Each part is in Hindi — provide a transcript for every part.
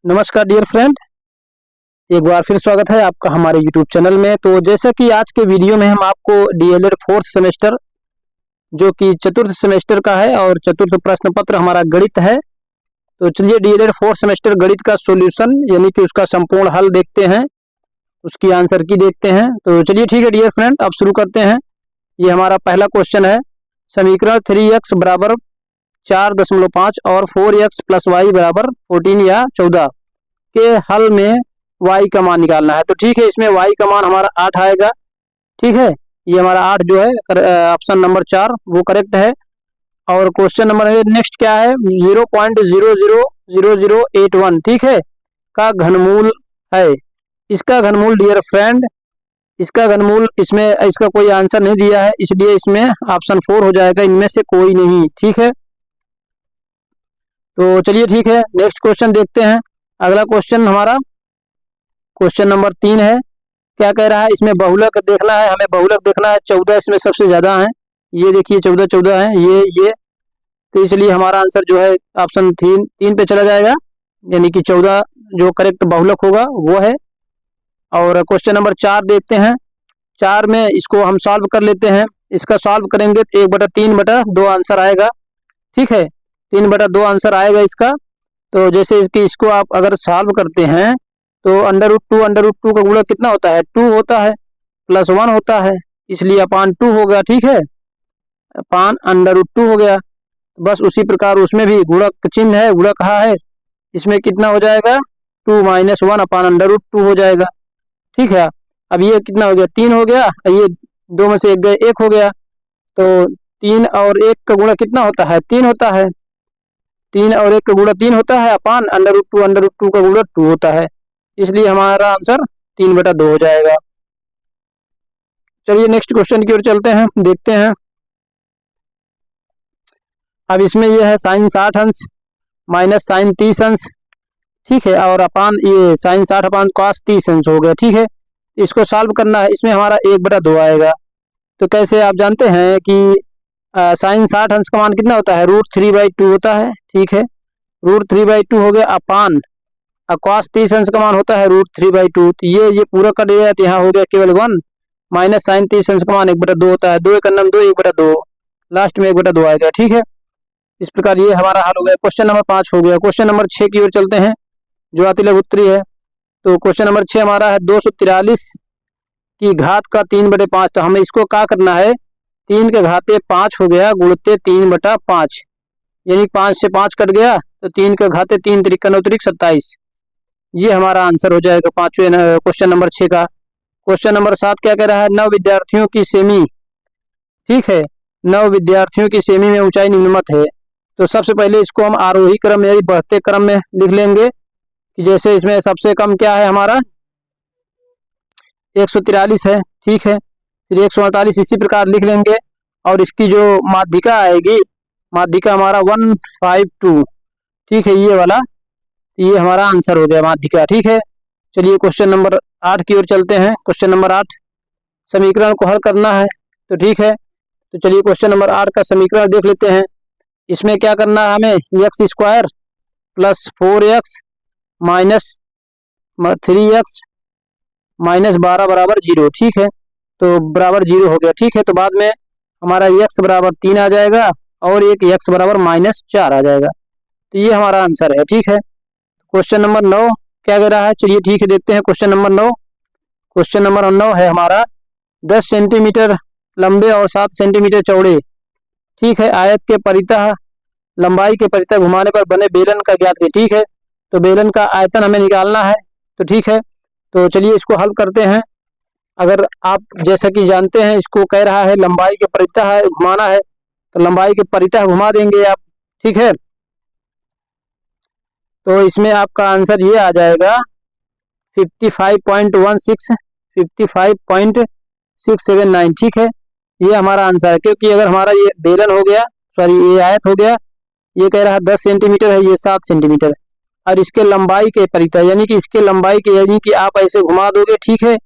नमस्कार डियर फ्रेंड, एक बार फिर स्वागत है आपका हमारे यूट्यूब चैनल में। तो जैसा कि आज के वीडियो में हम आपको डीएलएड फोर्थ सेमेस्टर जो कि चतुर्थ सेमेस्टर का है और चतुर्थ प्रश्न पत्र हमारा गणित है। तो चलिए डीएलएड फोर्थ सेमेस्टर गणित का सॉल्यूशन यानी कि उसका संपूर्ण हल देखते हैं, उसकी आंसर की देखते हैं। तो चलिए ठीक है डियर फ्रेंड, अब शुरू करते हैं। ये हमारा पहला क्वेश्चन है, समीकरण 3x बराबर 4.5 और 4x प्लस वाई बराबर 14 या 14 के हल में y का मान निकालना है। तो ठीक है, इसमें y का मान हमारा 8 आएगा। ठीक है, ये हमारा 8 जो है ऑप्शन नंबर 4 वो करेक्ट है। और क्वेश्चन नंबर नेक्स्ट क्या है, 0.000081 ठीक है का घनमूल है। इसका घनमूल डियर फ्रेंड, इसका घनमूल इसमें इसका कोई आंसर नहीं दिया है, इसलिए इसमें ऑप्शन 4 हो जाएगा, इनमें से कोई नहीं। ठीक है, तो चलिए ठीक है, नेक्स्ट क्वेश्चन देखते हैं। अगला क्वेश्चन हमारा क्वेश्चन नंबर 3 है। क्या कह रहा है, इसमें बहुलक देखना है, हमें बहुलक देखना है। 14 इसमें सबसे ज्यादा है, ये देखिए 14 है ये। तो इसलिए हमारा आंसर जो है ऑप्शन 3 पे चला जाएगा, यानी कि 14 जो करेक्ट बहुलक होगा वो है। और क्वेश्चन नंबर 4 देखते हैं। 4 में इसको हम सॉल्व कर लेते हैं। इसका सॉल्व करेंगे तो 1/3/2 आंसर आएगा। ठीक है, 3/2 आंसर आएगा इसका। तो जैसे इसको आप अगर सॉल्व करते हैं तो √2 का गुणा कितना होता है, 2 होता है, प्लस 1 होता है, इसलिए अपान 2 हो गया। ठीक है, अपान √2 हो गया। बस उसी प्रकार उसमें भी गुणक चिन्ह है, गुणक कहा है, इसमें कितना हो जाएगा 2 - 1 अपान √2 हो जाएगा। ठीक है, अब ये कितना हो गया 3 हो गया, ये 2 में से 1 गए 1 हो गया। तो 3 और 1 का गुणा कितना होता है, 3 होता है। 3 और 1 का गुणा 3 होता है, अपान √2 का गुणा 2 होता है, इसलिए हमारा आंसर 3/2 हो जाएगा। चलिए नेक्स्ट क्वेश्चन की ओर चलते हैं, देखते हैं। अब इसमें यह है साइन 60 अंश माइनस साइन 30 अंश। ठीक है, और अपान ये साइन 60 अपान कॉस 30 अंश हो गया। ठीक है, इसको सॉल्व करना है। इसमें हमारा 1/2 आएगा। तो कैसे, आप जानते हैं कि साइन 60 अंश का मान कितना होता है, √3/2 होता है। ठीक है, √3/2 हो गया, अपान कॉस 30 अंश का मान होता है √3/2। तो ये पूरा कट गया, तो यहाँ हो गया केवल 1 माइनस साइन 30 अंश का मान 1/2 होता है। 2 1 2 1/2, लास्ट में 1/2 आएगा। ठीक है, इस प्रकार ये हमारा हल हो गया। क्वेश्चन नंबर 5 हो गया। क्वेश्चन नंबर 6 की ओर चलते हैं, जो अतिलघु उत्तरी है। तो क्वेश्चन नंबर 6 हमारा है 243 की घात का 3/5। तो हमें इसको क्या करना है, 3 के घाते 5 हो गया गुणते 3/5, यानी 5 से 5 कट गया, तो 3 के घाते 3 × 3 = 27। ये हमारा आंसर हो जाएगा पांचवें क्वेश्चन नंबर 6 का। क्वेश्चन नंबर 7 क्या कह रहा है, 9 विद्यार्थियों की सेमी। ठीक है, 9 विद्यार्थियों की सेमी में ऊंचाई निम्नमत है। तो सबसे पहले इसको हम आरोही क्रम या बढ़ते क्रम में लिख लेंगे कि जैसे इसमें सबसे कम क्या है हमारा 143 है। ठीक है, फिर 148 इसी प्रकार लिख लेंगे। और इसकी जो माध्यिका आएगी, माध्यिका हमारा 152। ठीक है, ये वाला, ये हमारा आंसर हो गया माध्यिका। ठीक है, चलिए क्वेश्चन नंबर 8 की ओर चलते हैं। क्वेश्चन नंबर 8 समीकरण को हल करना है। तो ठीक है, तो चलिए क्वेश्चन नंबर 8 का समीकरण देख लेते हैं। इसमें क्या करना है हमें, x² plus 4x minus 3x minus 12 बराबर 0। ठीक है, तो बराबर 0 हो गया। ठीक है, तो बाद में हमारा x बराबर 3 आ जाएगा और एक x बराबर -4 आ जाएगा। तो ये हमारा आंसर है। ठीक है, क्वेश्चन नंबर 9 क्या कह रहा है, चलिए ठीक है देखते हैं क्वेश्चन नंबर 9। क्वेश्चन नंबर 9 है हमारा 10 सेंटीमीटर लंबे और 7 सेंटीमीटर चौड़े। ठीक है, आयत के परितः लंबाई के परितः घुमाने पर बने बेलन का ज्ञात कीजिए। ठीक है, तो बेलन का आयतन हमें निकालना है। तो ठीक है, तो चलिए इसको हल करते हैं। अगर आप जैसा कि जानते हैं, इसको कह रहा है लंबाई के परितः घुमाना है, तो लंबाई के परितः घुमा देंगे आप। ठीक है, तो इसमें आपका आंसर ये आ जाएगा 55.16 55.679। ठीक है, ये हमारा आंसर है, क्योंकि अगर हमारा ये बेलन हो गया, सॉरी ये आयत हो गया, ये कह रहा है 10 सेंटीमीटर है, ये 7 सेंटीमीटर, और इसके लंबाई के परितः यानी कि इसके लंबाई के यानी कि आप ऐसे घुमा दोगे। ठीक है,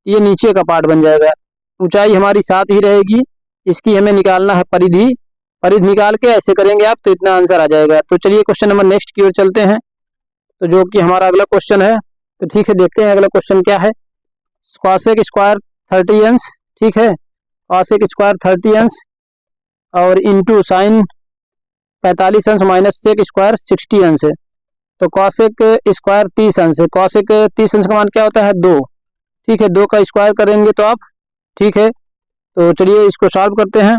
ये नीचे का पार्ट बन जाएगा। ऊंचाई हमारी 7 ही रहेगी, इसकी हमें निकालना है परिधि। परिधि निकाल के ऐसे करेंगे आप, तो इतना आंसर आ जाएगा। तो चलिए क्वेश्चन नंबर नेक्स्ट की ओर चलते हैं। तो जो कि हमारा अगला क्वेश्चन है। तो ठीक है, देखते हैं अगला क्वेश्चन क्या है। कॉसेक स्क्वायर 30 अंश, ठीक है, कॉसेक स्क्वायर 30 अंश और इंटू साइन 45 अंश माइनस सेक स्क्वायर 60 अंश है। तो कॉसेक स्क्वायर 30 अंश है। कॉसेक 30 अंश का मान क्या होता है 2, ठीक है, 2 का स्क्वायर करेंगे तो आप, ठीक है, तो चलिए इसको सॉल्व करते हैं।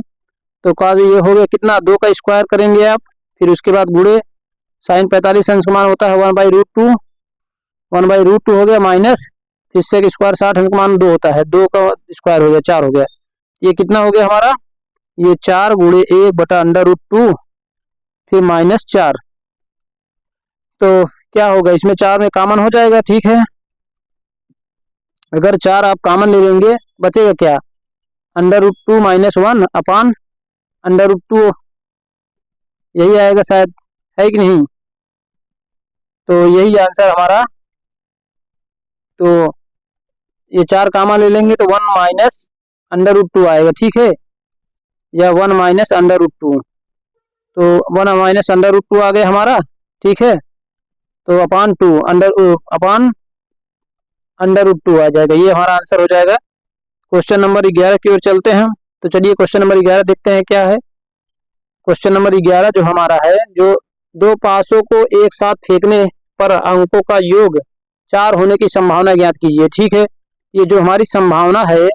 तो कॉस ये हो गया कितना, 2 का स्क्वायर करेंगे आप, फिर उसके बाद गुणे साइन 45 अंश का मान होता है 1/√2, 1/√2 हो गया माइनस, फिर सेक स्क्वायर 60 अंश का मान 2 होता है, 2 का स्क्वायर हो गया 4 हो गया। ये कितना हो गया हमारा, ये 4 गुणे 1/√2 फिर माइनस 4। तो क्या होगा, इसमें 4 में कॉमन हो जाएगा, ठीक है। अगर 4 आप कॉमन ले लेंगे बचेगा क्या, √2 - 1 अपान √2, यही आएगा शायद, है कि नहीं। तो यही आंसर हमारा। तो ये 4 कॉमन ले लेंगे तो 1 - √2 आएगा, ठीक है, या 1 - √2। तो 1 - √2 आ गया हमारा, ठीक है। तो अपान 2 अपान √2 आ जाएगा, ये हमारा आंसर हो जाएगा। क्वेश्चन नंबर 11 की ओर चलते हैं। तो चलिए क्वेश्चन नंबर 11 देखते हैं क्या है। क्वेश्चन नंबर 11 जो हमारा है, जो 2 पासों को एक साथ फेंकने पर अंकों का योग 4 होने की संभावना ज्ञात कीजिए, ठीक है। ये जो हमारी संभावना है,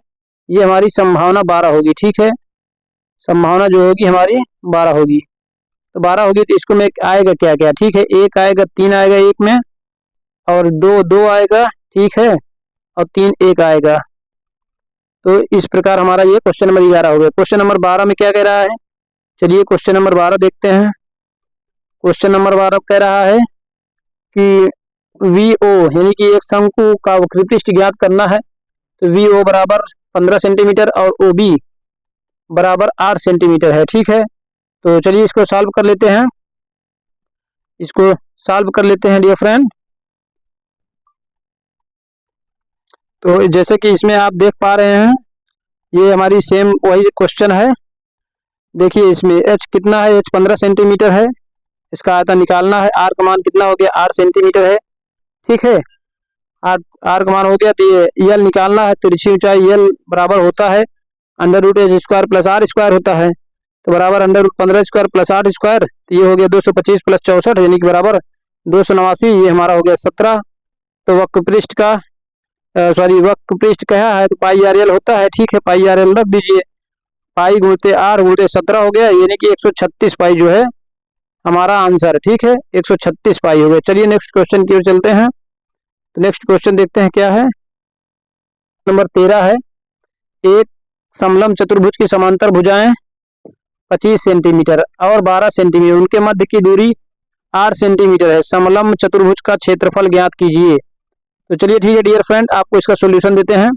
ये हमारी संभावना 12 होगी, ठीक है। संभावना जो होगी हमारी 12 होगी। तो 12 होगी तो इसको में आएगा क्या क्या, ठीक है, 1 आएगा, 3 आएगा 1 में, और 2 आएगा, ठीक है, और 3 1 आएगा। तो इस प्रकार हमारा ये क्वेश्चन नंबर 11 हो गया। क्वेश्चन नंबर 12 में क्या कह रहा है, चलिए क्वेश्चन नंबर 12 देखते हैं। क्वेश्चन नंबर 12 कह रहा है कि VO यानी कि एक शंकु का वक्र पृष्ठ ज्ञात करना है। तो VO बराबर 15 सेंटीमीटर और OB बराबर 8 सेंटीमीटर है, ठीक है। तो चलिए इसको सॉल्व कर लेते हैं, इसको सॉल्व कर लेते हैं डियर फ्रेंड। तो जैसे कि इसमें आप देख पा रहे हैं, ये हमारी सेम वही क्वेश्चन है। देखिए इसमें h कितना है, h 15 सेंटीमीटर है, इसका आयतन निकालना है। r का मान कितना हो गया, 8 सेंटीमीटर है, ठीक है। r का मान हो गया, तो ये l निकालना है। तिरछी ऊंचाई l बराबर होता है √h² + r² होता है। तो बराबर √15² + 8², तो ये हो गया 225 + 64 यानी कि बराबर 289, ये हमारा हो गया 17। तो वक्र पृष्ठ का वक्र पृष्ठ क्या है, तो πr/l होता है, ठीक है, πr/l रख दीजिए, पाई गुणते r गुणते 17 हो गया, यानी कि 136 पाई जो है हमारा आंसर, ठीक है, 136 पाई हो गया। चलिए नेक्स्ट क्वेश्चन की ओर चलते हैं। तो नेक्स्ट क्वेश्चन देखते हैं क्या है। नंबर 13 है, एक समलंब चतुर्भुज की समांतर भुजाएं 25 सेंटीमीटर और 12 सेंटीमीटर, उनके मध्य की दूरी 8 सेंटीमीटर है। समलंब चतुर्भुज का क्षेत्रफल ज्ञात कीजिए। तो चलिए ठीक है डियर फ्रेंड, आपको इसका सॉल्यूशन देते हैं।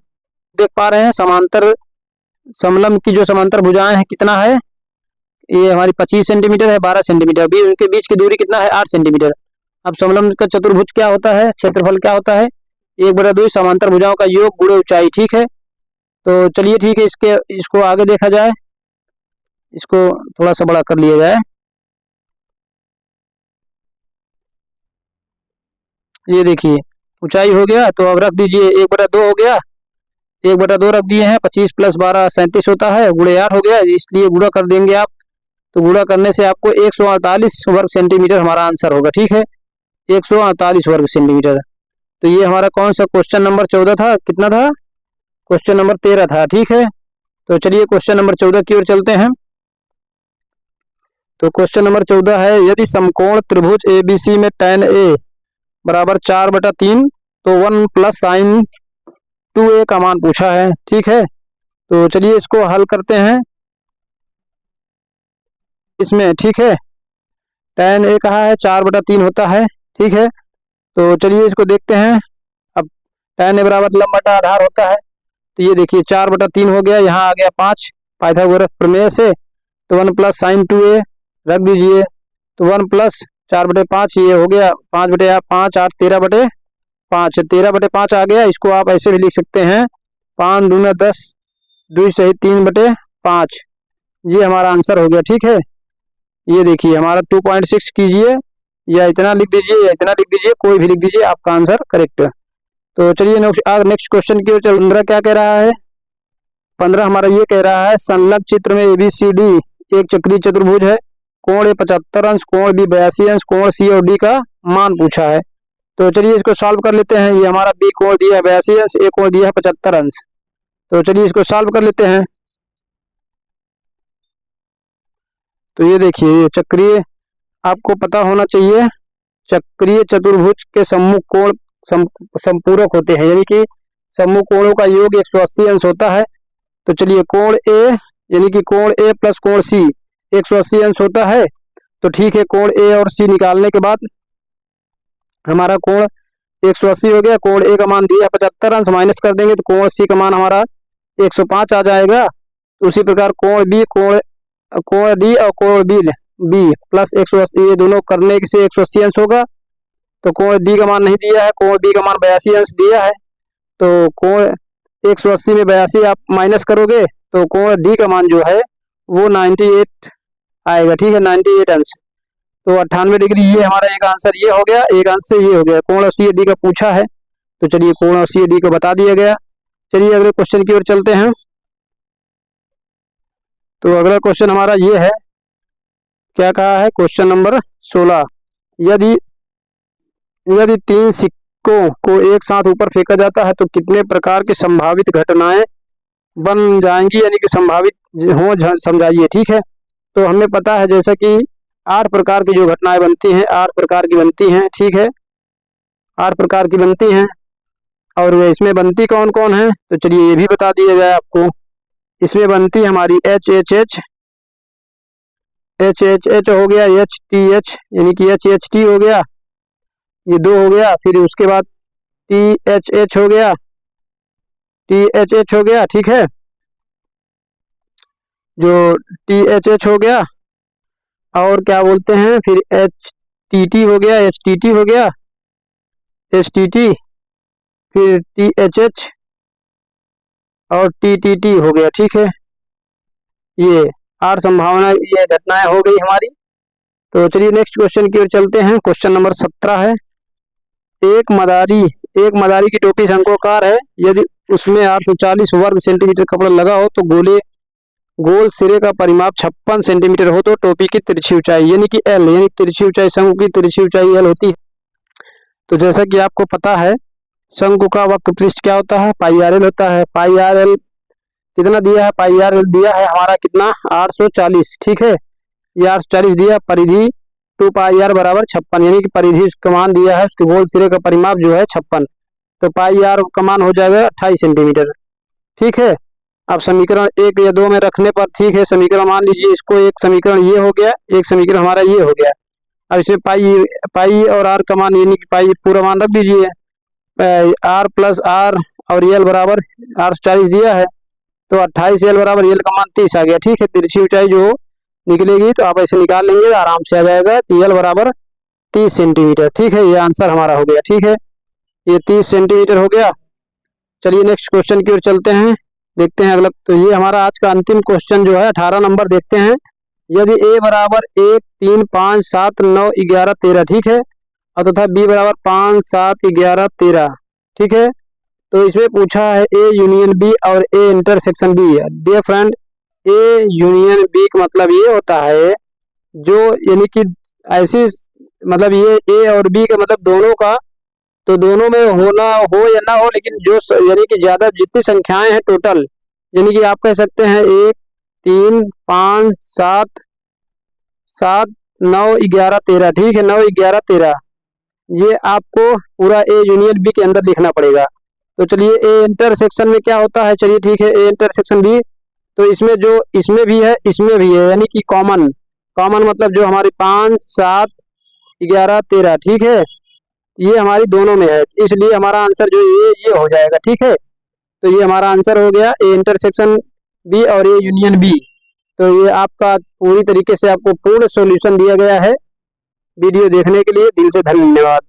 देख पा रहे हैं समांतर समलंब की जो समांतर भुजाएं हैं कितना है, ये हमारी 25 सेंटीमीटर है, 12 सेंटीमीटर, भी उनके बीच की दूरी कितना है 8 सेंटीमीटर। अब समलंब का चतुर्भुज क्या होता है, क्षेत्रफल क्या होता है, 1/2 समांतर भुजाओं का योग गुणे ऊंचाई, ठीक है। तो चलिए ठीक है, इसको आगे देखा जाए, इसको थोड़ा सा बड़ा कर लिया जाए। ये देखिए ऊंचाई हो गया, तो अब रख दीजिए 1/2 हो गया, 1/2 रख दिए हैं, 25 + 12 37 होता है, गुणे 8 हो गया, इसलिए गुणा कर देंगे आप। तो गुणा करने से आपको 148 वर्ग सेंटीमीटर हमारा आंसर होगा, ठीक है, 148 वर्ग सेंटीमीटर। तो ये हमारा कौन सा क्वेश्चन नंबर 14 था, कितना था, क्वेश्चन नंबर 13 था, ठीक है। तो चलिए क्वेश्चन नंबर 14 की ओर चलते हैं। तो क्वेश्चन नंबर 14 है, यदि समकोण त्रिभुज ABC में tan A बराबर 4/3, तो 1 + sin 2A का मान पूछा है, ठीक है। तो चलिए इसको हल करते हैं इसमें, ठीक है। tan A कहा है 4/3 होता है, ठीक है। तो चलिए इसको देखते हैं। अब tan A बराबर लंब बटा आधार होता है, तो ये देखिए 4/3 हो गया, यहाँ आ गया 5 पाइथागोरस प्रमेय से। तो 1 + sin 2A रख दीजिए, तो 1 + 4/5 ये हो गया 5/5 8 13/5, 13/5 आ गया। इसको आप ऐसे भी लिख सकते हैं 5 दूना 10, 2 सही 3/5, ये हमारा आंसर हो गया, ठीक है। ये देखिए हमारा 2.6 कीजिए, या इतना लिख दीजिए या इतना लिख दीजिए, कोई भी लिख दीजिए, आपका आंसर करेक्ट है। तो चलिए नेक्स्ट क्वेश्चन की ओर चल। 15 क्या कह रहा है? 15 हमारा ये कह रहा है संलग्न चित्र में ABCD एक चक्रीय चतुर्भुज है, कोण A 75 अंश, कोण B 82 अंश, कोण C और D का मान पूछा है। तो चलिए इसको सॉल्व कर लेते हैं। ये हमारा B कोण दिया है 82 अंश, A कोण दिया है 75 अंश। तो चलिए इसको सॉल्व कर लेते हैं। तो ये देखिए, ये चक्रीय, आपको पता होना चाहिए चक्रीय चतुर्भुज के सम्मुख कोण संपूरक होते हैं, यानी कि सम्मुख कोणों का योग 180 अंश होता है। तो चलिए कोण A यानी कि कोण A प्लस कोण C 180 अंश होता है। तो ठीक है, कोण A और C निकालने के बाद हमारा कोण 180 हो गया। कोण A का मान दिया 75 अंश, माइनस कर देंगे तो कोण C का मान हमारा 105 आ जाएगा। उसी प्रकार कोण B, कोण D और कोण B प्लस 180, ये दोनों करने से 180 अंश होगा। तो कोण D का मान नहीं दिया है, कोण B का मान 82 अंश दिया है। तो कोण 180 में 82 आप माइनस करोगे तो कोण D का मान जो है वो 98 आएगा। ठीक है, 98 अंश। तो 98 डिग्री, ये हमारा एक आंसर ये हो गया, एक आंसर ये हो गया। कोण और C D का पूछा है, तो चलिए कोण और C D को बता दिया गया। चलिए अगले क्वेश्चन की ओर चलते हैं। तो अगला क्वेश्चन हमारा ये है, क्या कहा है? क्वेश्चन नंबर 16, यदि 3 सिक्कों को एक साथ ऊपर फेंका जाता है तो कितने प्रकार की संभावित घटनाएं बन जाएंगी, यानी कि संभावित हो, समझाइए। ठीक है, तो हमें पता है जैसा कि 8 प्रकार की जो घटनाएं बनती हैं, 8 प्रकार की बनती हैं। ठीक है, 8 प्रकार की बनती हैं। और इसमें बनती कौन कौन है? तो चलिए ये भी बता दिया जाए आपको। इसमें बनती हमारी HHH हो गया, HTH यानी कि HHT हो गया, ये 2 हो गया। फिर उसके बाद THH हो गया, THH हो गया। ठीक है, जो THH हो गया, और क्या बोलते हैं, फिर HTT हो गया, HTT हो गया, HTT, फिर THH और TTT हो गया। ठीक है, ये 8 संभावना, ये घटनाएं हो गई हमारी। तो चलिए नेक्स्ट क्वेश्चन की ओर चलते हैं। क्वेश्चन नंबर 17 है, एक मदारी की टोपी शंक्वाकार है, यदि उसमें 840 वर्ग सेंटीमीटर कपड़ा लगा हो तो गोल सिरे का परिमाप 56 सेंटीमीटर हो तो टोपी की तिरछी ऊंचाई यानी कि L, यानी तिरछी ऊंचाई, शंकु की तिरछी ऊंचाई L होती है। तो जैसा कि आपको पता है शंकु का वक्र पृष्ठ क्या होता है? पाई RL होता है। पाई RL कितना दिया है? पाई RL दिया है हमारा कितना? 840। ठीक है, ये 840 दिया। परिधि 2 पाई R बराबर 56, यानी कि परिधि उसका मान दिया है, उसके गोल सिरे का परिमाप जो है 56। तो पाई R का मान हो जाएगा 28 सेंटीमीटर। ठीक है, अब समीकरण 1 या 2 में रखने पर, ठीक है, समीकरण मान लीजिए इसको, एक समीकरण ये हो गया, एक समीकरण हमारा ये हो गया। अब इसमें पाई और R का मान, यानी कि पाई पूरा मान रख दीजिए, R प्लस R और L बराबर 840 दिया है, तो 28 L बराबर L का मान 30 आ गया। ठीक है, तिरछी ऊंचाई जो निकलेगी तो आप ऐसे निकाल लेंगे, आराम से आ जाएगा। L बराबर 30 सेंटीमीटर। ठीक है, ये आंसर हमारा हो गया। ठीक है, ये 30 सेंटीमीटर हो गया। चलिए नेक्स्ट क्वेश्चन की ओर चलते हैं, देखते हैं अगला। तो ये हमारा आज का अंतिम क्वेश्चन जो है 18 नंबर देखते हैं। यदि A बराबर 1, 3, 5, 7, 9, 11, 13, ठीक है, और तथा B बराबर 5, 7, 11, 13, ठीक है, तो इसमें पूछा है A यूनियन B और A intersection B। Dear friend, A union B का मतलब ये होता है जो, यानी कि ऐसी, मतलब ये A और B का मतलब दोनों का, तो दोनों में होना हो या ना हो, लेकिन जो यानी कि ज्यादा जितनी संख्याएं हैं टोटल, यानी कि आप कह सकते हैं 1, 3, 5, 7, 9, 11, 13, ठीक है, 9, 11, 13, ये आपको पूरा A यूनियन B के अंदर लिखना पड़ेगा। तो चलिए A इंटरसेक्शन में क्या होता है, चलिए ठीक है, A इंटरसेक्शन B, तो इसमें जो इसमें भी है इसमें भी है, यानी कि कॉमन मतलब जो हमारी 5, 7, 11, 13, ठीक है, ये हमारी दोनों में है, इसलिए हमारा आंसर जो ये हो जाएगा। ठीक है, तो ये हमारा आंसर हो गया A इंटरसेक्शन B और A यूनियन B। तो ये आपका पूरी तरीके से आपको पूर्ण सॉल्यूशन दिया गया है। वीडियो देखने के लिए दिल से धन्यवाद।